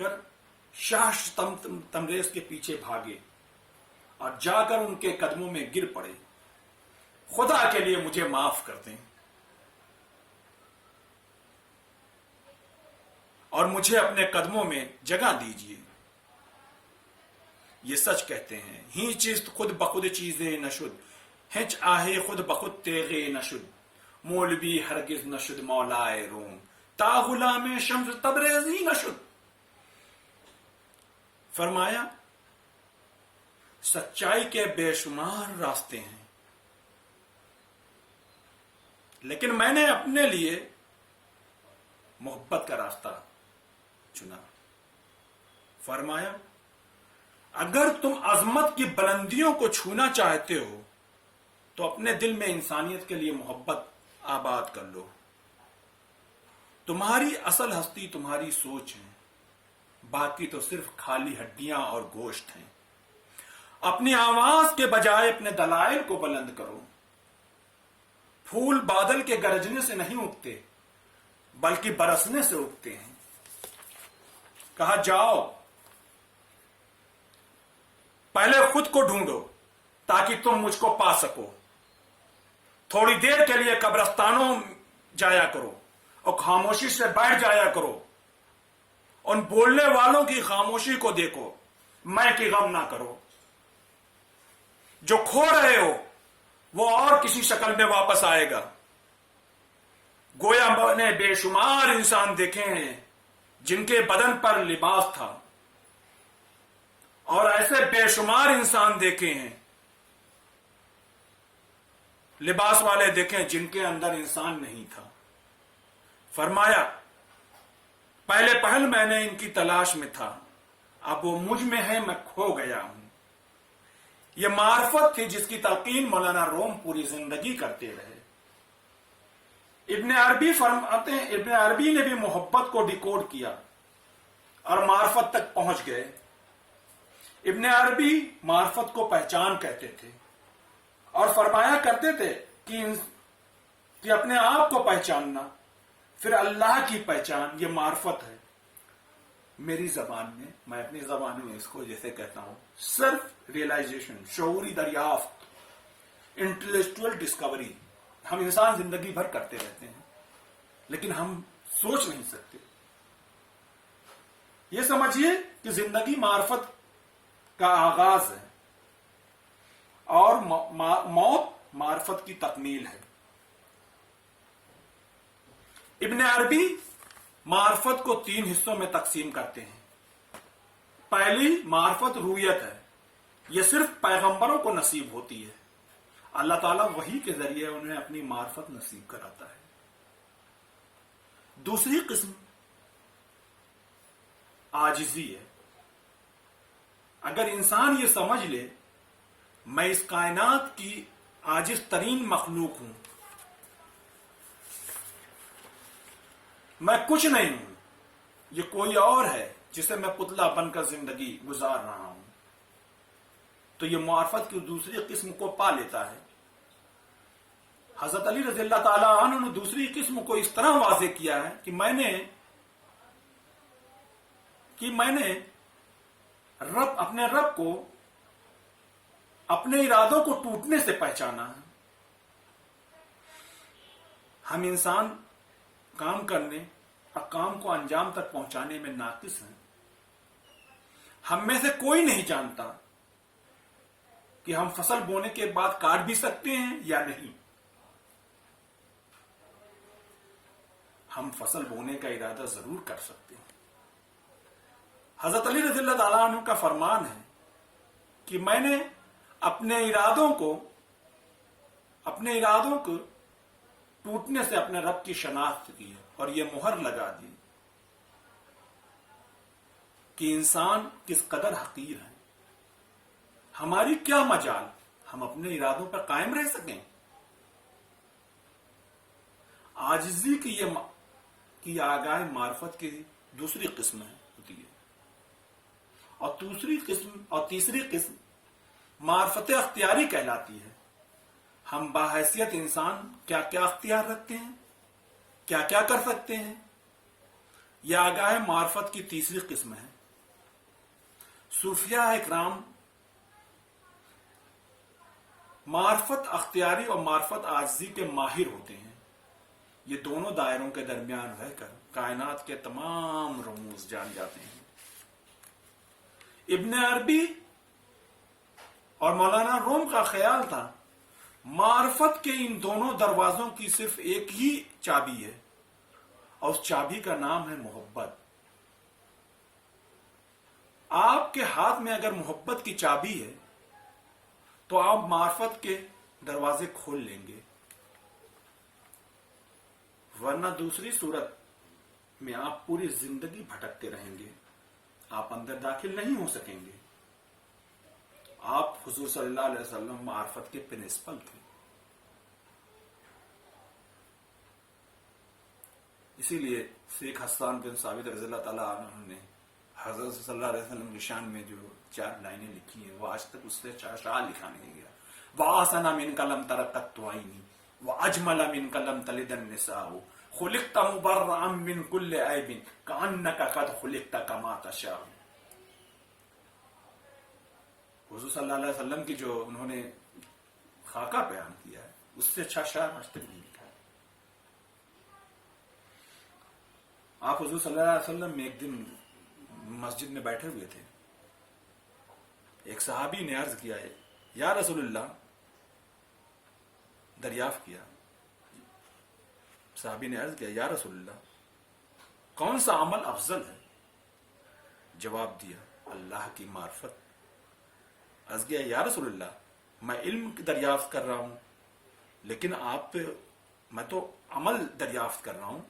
کر شاش تمریز کے پیچھے بھاگے اور جا کر ان کے قدموں میں گر پڑے. خدا کے لیے مجھے معاف کر دیں اور مجھے اپنے قدموں میں جگہ دیجیے. یہ سچ کہتے ہیں ہی چیز خود بخود چیزیں نشد، ہنچ آہے خود بخود تیغے نشد، مولوی ہرگز نشد مولائے روم، تا غلام شمس تبریزی نشد. فرمایا سچائی کے بے شمار راستے ہیں، لیکن میں نے اپنے لیے محبت کا راستہ چنا. فرمایا اگر تم عظمت کی بلندیوں کو چھونا چاہتے ہو تو اپنے دل میں انسانیت کے لیے محبت آباد کر لو. تمہاری اصل ہستی تمہاری سوچ ہے، باقی تو صرف خالی ہڈیاں اور گوشت ہیں. اپنی آواز کے بجائے اپنے دلائل کو بلند کرو. پھول بادل کے گرجنے سے نہیں اگتے بلکہ برسنے سے اگتے ہیں. کہا جاؤ پہلے خود کو ڈھونڈو تاکہ تم مجھ کو پا سکو. تھوڑی دیر کے لیے قبرستانوں جایا کرو اور خاموشی سے بیٹھ جایا کرو. ان بولنے والوں کی خاموشی کو دیکھو، میں کی غم نہ کرو. جو کھو رہے ہو وہ اور کسی شکل میں واپس آئے گا. گویا میں نے بے شمار انسان دیکھے ہیں جن کے بدن پر لباس تھا، اور ایسے بے شمار انسان دیکھے ہیں لباس والے دیکھیں جن کے اندر انسان نہیں تھا. فرمایا پہل میں نے ان کی تلاش میں تھا، اب وہ مجھ میں ہے، میں کھو گیا ہوں. یہ معرفت تھی جس کی تلقین مولانا روم پوری زندگی کرتے رہے. ابن عربی فرماتے ہیں ابن عربی نے بھی محبت کو ڈیکوڈ کیا اور معرفت تک پہنچ گئے. ابن عربی معرفت کو پہچان کہتے تھے اور فرمایا کرتے تھے کہ اپنے آپ کو پہچاننا پھر اللہ کی پہچان، یہ معرفت ہے. میری زبان میں، میں اپنی زبان میں اس کو جیسے کہتا ہوں، صرف ریئلائزیشن، شعوری دریافت، انٹلیکچوئل ڈسکوری. ہم انسان زندگی بھر کرتے رہتے ہیں لیکن ہم سوچ نہیں سکتے. یہ سمجھیے کہ زندگی معرفت کا آغاز ہے اور موت معرفت کی تکمیل ہے. ابن عربی معرفت کو 3 حصوں میں تقسیم کرتے ہیں. پہلی معرفت رویت ہے، یہ صرف پیغمبروں کو نصیب ہوتی ہے. اللہ تعالیٰ وحی کے ذریعے انہیں اپنی معرفت نصیب کراتا ہے. دوسری قسم عاجزی ہے. اگر انسان یہ سمجھ لے میں اس کائنات کی عاجز ترین مخلوق ہوں، میں کچھ نہیں ہوں، یہ کوئی اور ہے جسے میں پتلا بن کر زندگی گزار رہا ہوں، تو یہ معرفت کی دوسری قسم کو پا لیتا ہے. حضرت علی رضی اللہ تعالیٰ عنہ نے دوسری قسم کو اس طرح واضح کیا ہے کہ میں نے اپنے رب کو اپنے ارادوں کو ٹوٹنے سے پہچانا ہے. ہم انسان کام کرنے اور کام کو انجام تک پہنچانے میں ناقص ہیں. ہم میں سے کوئی نہیں جانتا کہ ہم فصل بونے کے بعد کاٹ بھی سکتے ہیں یا نہیں. ہم فصل بونے کا ارادہ ضرور کر سکتے ہیں. حضرت علی رضی اللہ تعالیٰ عنہ کا فرمان ہے کہ میں نے اپنے ارادوں کو ٹوٹنے سے اپنے رب کی شناخت کی اور یہ مہر لگا دی کہ انسان کس قدر حقیر ہے. ہماری کیا مجال ہم اپنے ارادوں پر قائم رہ سکیں. عاجزی کی آگاہ معرفت کی دوسری قسم ہوتی ہے. اور تیسری قسم معرفت اختیاری کہلاتی ہے. ہم باحیثیت انسان کیا کیا اختیار رکھتے ہیں، کیا کیا کر سکتے ہیں. یہ آگاہ معرفت کی تیسری قسم ہے۔ صوفیاء اکرام معرفت اختیاری اور معرفت عاجزی کے ماہر ہوتے ہیں۔ یہ دونوں دائروں کے درمیان رہ کر کائنات کے تمام رموز جان جاتے ہیں۔ ابن عربی اور مولانا روم کا خیال تھا معرفت کے ان دونوں دروازوں کی صرف ایک ہی چابی ہے، اور اس چابی کا نام ہے محبت۔ آپ کے ہاتھ میں اگر محبت کی چابی ہے تو آپ معرفت کے دروازے کھول لیں گے، ورنہ دوسری صورت میں آپ پوری زندگی بھٹکتے رہیں گے، آپ اندر داخل نہیں ہو سکیں گے۔ آپ حضور صلی اللہ علیہ وسلم معرفت کے پرنسپل تھے۔ اسی لیے شیخ حسان بن ثابت رضی اللہ تعالیٰ عنہ نے حضرت صلی اللہ علیہ وسلم کی شان میں جو 4 لائنیں لکھی ہیں، وہ آج تک اس سے شعر لکھا نہیں گیا۔ وَآسَنَ مِنْكَ لَمْ تَرَ قَطُّ عَيْنِي وَأَجْمَلَ مِنْكَ لَمْ تَلِدْ النِّسَاءُ خُلِقْتَ مُبَرَّأً مِنْ كُلِّ عَيْبٍ كَأَنَّكَ قَدْ خُلِقْتَ كَمَا تَشَاءُ۔ حضور صلی اللہ علیہ وسلم کی جو انہوں نے خاکہ بیان کیا ہے، اس سے اچھا شعر آج تک نہیں لکھا ہے۔ آپ حضور صلی اللہ علیہ وسلم میں ایک دن مسجد میں بیٹھے ہوئے تھے، ایک صحابی نے عرض کیا ہے یا رسول اللہ، دریافت کیا، صحابی نے عرض کیا یا رسول اللہ کون سا عمل افضل ہے؟ جواب دیا اللہ کی معرفت۔ عرض کیا یا رسول اللہ میں علم دریافت کر رہا ہوں، لیکن میں تو عمل دریافت کر رہا ہوں،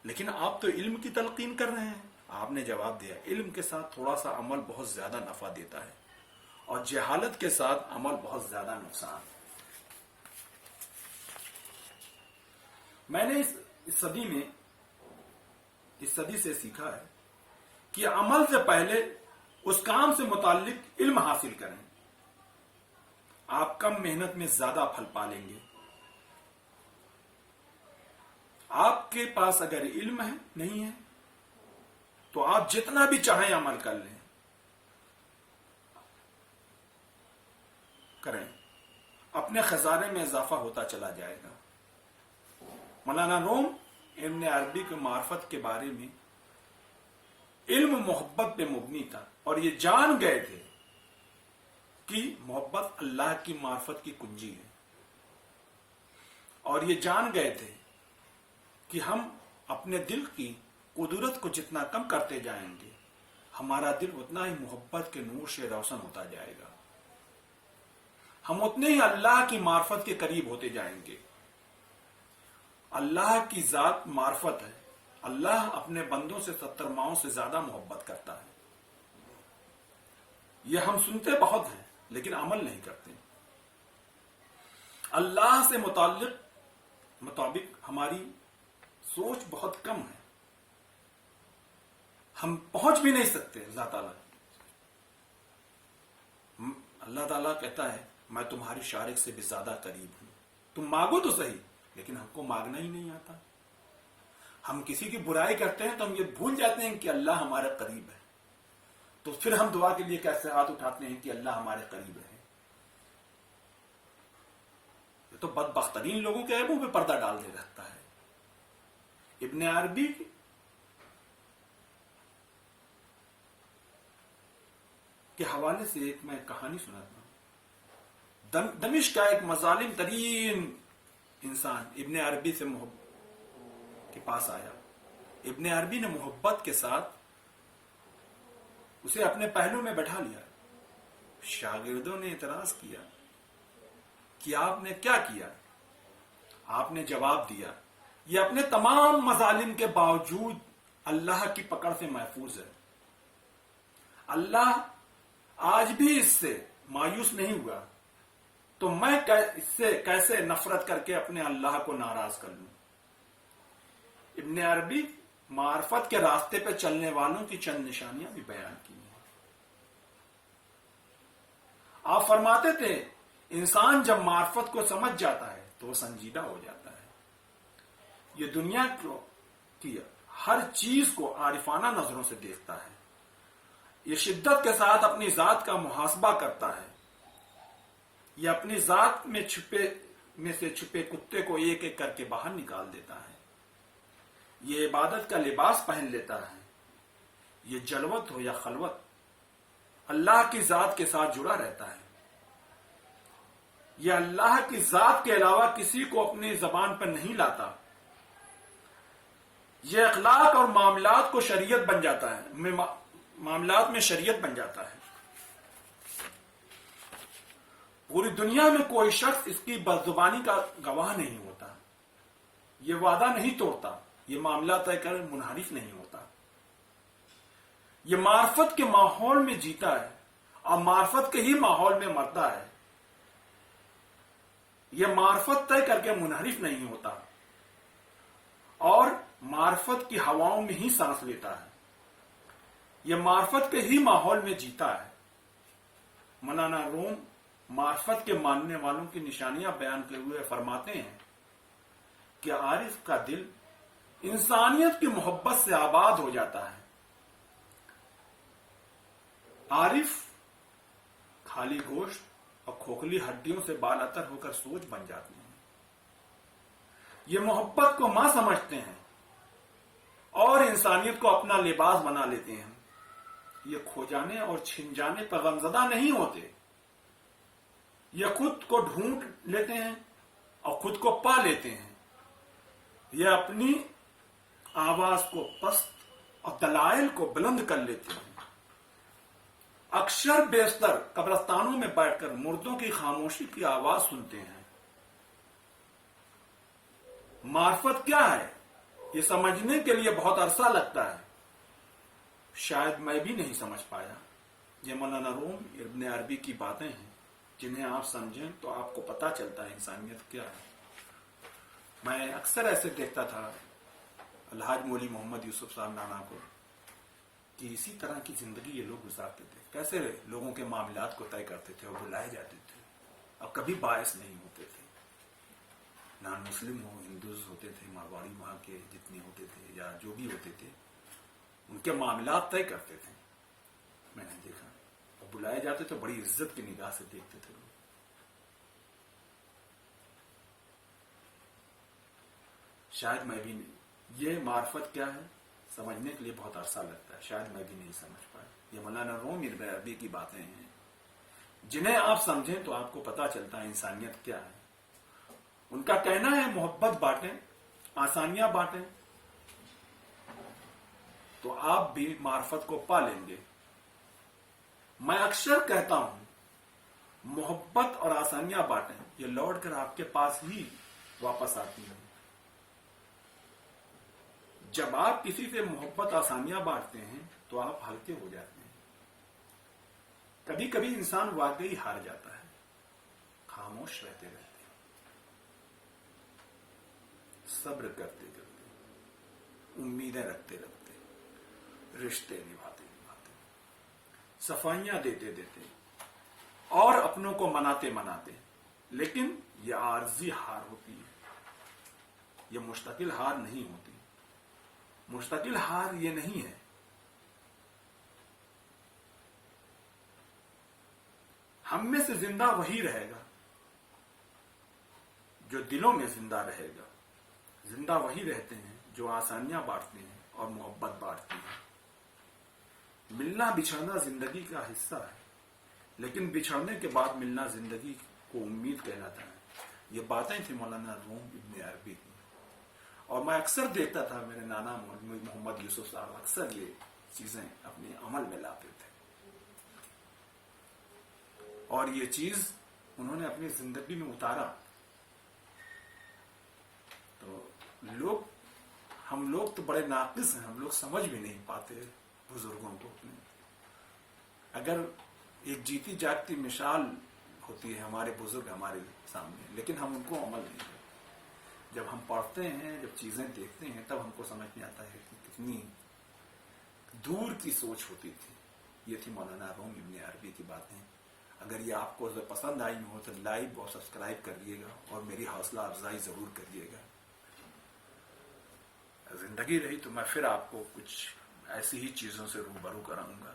لیکن آپ تو علم کی تلقین کر رہے ہیں۔ آپ نے جواب دیا علم کے ساتھ تھوڑا سا عمل بہت زیادہ نفع دیتا ہے، اور جہالت کے ساتھ عمل بہت زیادہ نقصان۔ میں نے اس صدی سے سیکھا ہے کہ عمل سے پہلے اس کام سے متعلق علم حاصل کریں، آپ کم محنت میں زیادہ پھل پالیں گے۔ آپ کے پاس اگر علم ہے نہیں ہے تو آپ جتنا بھی چاہیں عمل کر لیں، کریں، اپنے خزانے میں اضافہ ہوتا چلا جائے گا۔ مولانا روم ابن عربی کے معرفت کے بارے میں علم محبت پہ مبنی تھا، اور یہ جان گئے تھے کہ محبت اللہ کی معرفت کی کنجی ہے، اور یہ جان گئے تھے کہ ہم اپنے دل کی قدرت کو جتنا کم کرتے جائیں گے، ہمارا دل اتنا ہی محبت کے نور سے روشن ہوتا جائے گا، ہم اتنے ہی اللہ کی معرفت کے قریب ہوتے جائیں گے۔ اللہ کی ذات معرفت ہے، اللہ اپنے بندوں سے 70 ماؤں سے زیادہ محبت کرتا ہے۔ یہ ہم سنتے بہت ہیں لیکن عمل نہیں کرتے۔ اللہ سے مطابق ہماری سوچ بہت کم ہے، ہم پہنچ بھی نہیں سکتے اللہ تعالیٰ۔ اللہ تعالیٰ کہتا ہے میں تمہاری شارک سے بھی زیادہ قریب ہوں، تم مانگو تو صحیح، لیکن ہم کو مانگنا ہی نہیں آتا۔ ہم کسی کی برائی کرتے ہیں تو ہم یہ بھول جاتے ہیں کہ اللہ ہمارے قریب ہے، تو پھر ہم دعا کے لیے کیسے ہاتھ اٹھاتے ہیں کہ اللہ ہمارے قریب ہے۔ یہ تو بدبخترین لوگوں کے عیبوں پہ پردہ ڈال دے رہتا ہے۔ ابن عربی کے حوالے سے ایک میں کہانی سناتا ہوں۔ دمشق کا ایک مظالم ترین انسان ابن عربی سے کے پاس آیا۔ ابن عربی نے محبت کے ساتھ اسے اپنے پہلو میں بٹھا لیا۔ شاگردوں نے اعتراض کیا کہ آپ نے کیا کیا؟ آپ نے جواب دیا یہ اپنے تمام مظالم کے باوجود اللہ کی پکڑ سے محفوظ ہے، اللہ آج بھی اس سے مایوس نہیں ہوا، تو میں اس سے کیسے نفرت کر کے اپنے اللہ کو ناراض کر لوں۔ ابن عربی معرفت کے راستے پہ چلنے والوں کی چند نشانیاں بھی بیان کی ہیں۔ آپ فرماتے تھے انسان جب معرفت کو سمجھ جاتا ہے تو وہ سنجیدہ ہو جاتا ہے۔ یہ دنیا کی ہر چیز کو عارفانہ نظروں سے دیکھتا ہے. یہ شدت کے ساتھ اپنی ذات کا محاسبہ کرتا ہے. یہ اپنی ذات میں سے چھپے کتے کو ایک ایک کر کے باہر نکال دیتا ہے. یہ عبادت کا لباس پہن لیتا ہے. یہ جلوت ہو یا خلوت اللہ کی ذات کے ساتھ جڑا رہتا ہے. یہ اللہ کی ذات کے علاوہ کسی کو اپنی زبان پر نہیں لاتا. یہ اخلاق اور معاملات کو شریعت بن جاتا ہے، معاملات میں شریعت بن جاتا ہے. پوری دنیا میں کوئی شخص اس کی بدزبانی کا گواہ نہیں ہوتا. یہ وعدہ نہیں توڑتا، یہ معاملہ طے کر منحرف نہیں ہوتا. یہ معرفت کے ماحول میں جیتا ہے اور معرفت کے ہی ماحول میں مرتا ہے. یہ معرفت طے کر کے منحرف نہیں ہوتا اور معرفت کی ہواؤں میں ہی سانس لیتا ہے. یہ معرفت کے ہی ماحول میں جیتا ہے. مولانا روم معرفت کے ماننے والوں کی نشانیاں بیان کرتے ہوئے فرماتے ہیں کہ عارف کا دل انسانیت کی محبت سے آباد ہو جاتا ہے. عارف خالی گوشت اور کھوکھلی ہڈیوں سے بالاتر ہو کر سوچ بن جاتے ہیں. یہ محبت کو ماں سمجھتے ہیں اور انسانیت کو اپنا لباس بنا لیتے ہیں. یہ کھو جانے اور چھن جانے پر غمزدہ نہیں ہوتے. یہ خود کو ڈھونڈ لیتے ہیں اور خود کو پا لیتے ہیں. یہ اپنی آواز کو پست اور دلائل کو بلند کر لیتے ہیں. اکثر بیشتر قبرستانوں میں بیٹھ کر مردوں کی خاموشی کی آواز سنتے ہیں. معرفت کیا ہے یہ سمجھنے کے لیے بہت عرصہ لگتا ہے. شاید میں بھی نہیں سمجھ پایا. یہ مولانا روم ابن عربی کی باتیں ہیں جنہیں آپ سمجھیں تو آپ کو پتا چلتا ہے انسانیت کیا ہے. میں اکثر ایسے دیکھتا تھا الحاج مولوی محمد یوسف صاحب نانا کو کہ اسی طرح کی زندگی یہ لوگ گزارتے تھے. کیسے لوگوں کے معاملات کو طے کرتے تھے اور بلائے جاتے تھے اور کبھی باعث نہیں ہوتے تھے. نان مسلم ہو، ہندوز ہوتے تھے، مارواڑی وہاں کے جتنے ہوتے تھے یا جو بھی ہوتے تھے ان کے معاملات طے کرتے تھے. میں نے دیکھا اور بلائے جاتے تو بڑی عزت کی نگاہ سے دیکھتے تھے لوگ. شاید میں بھی نہیں. یہ معرفت کیا ہے سمجھنے کے لیے بہت عرصہ لگتا ہے. شاید میں بھی نہیں سمجھ پایا. یہ مولانا روم ابن عربی کی باتیں ہیں جنہیں آپ سمجھیں تو آپ کو پتا چلتا ہے انسانیت کیا ہے. ان کا کہنا ہے محبت بانٹیں، آسانیاں بانٹیں تو آپ بھی معرفت کو پا لیں گے. میں اکثر کہتا ہوں محبت اور آسانیاں بانٹیں، یہ لوٹ کر آپ کے پاس ہی واپس آتی ہیں. جب آپ کسی سے محبت آسانیاں بانٹتے ہیں تو آپ ہلکے ہو جاتے ہیں. کبھی کبھی انسان واقعی ہار جاتا ہے. خاموش رہتے رہتے صبر کرتے کرتے امیدیں رکھتے رکھتے رشتے نبھاتے نبھاتے صفائیاں دیتے دیتے اور اپنوں کو مناتے مناتے. لیکن یہ عارضی ہار ہوتی ہے، یہ مستقل ہار نہیں ہوتی. مستقل ہار یہ نہیں ہے. ہم میں سے زندہ وہی رہے گا جو دلوں میں زندہ رہے گا. زندہ وہی رہتے ہیں جو آسانیاں بانٹتے ہیں اور محبت بانٹتے ہیں. ملنا بچھڑنا زندگی کا حصہ ہے، لیکن بچھڑنے کے بعد ملنا زندگی کو امید کہلاتا ہے. یہ باتیں تھیں مولانا روم ابن عربی کی. اور میں اکثر دیکھتا تھا میرے نانا محمد یوسف صاحب اکثر یہ چیزیں اپنے عمل میں لاتے تھے اور یہ چیز انہوں نے اپنی زندگی میں اتارا. تو ہم لوگ تو بڑے ناقص ہیں. ہم لوگ سمجھ بھی نہیں پاتے بزرگوں کو اپنے. اگر ایک جیتی جاگتی مثال ہوتی ہے ہمارے بزرگ ہمارے سامنے، لیکن ہم ان کو عمل نہیں کرتے. جب ہم پڑھتے ہیں، جب چیزیں دیکھتے ہیں تب ہم کو سمجھ میں آتا ہے کہ کتنی دور کی سوچ ہوتی تھی. یہ تھی مولانا روم ابن عربی کی باتیں. اگر یہ آپ کو پسند آئی ہو تو لائک اور سبسکرائب کریے گا اور میری حوصلہ افزائی ضرور کریے گا. زندگی رہی تو میں پھر آپ کو کچھ ایسی ہی چیزوں سے روبرو کراؤں گا.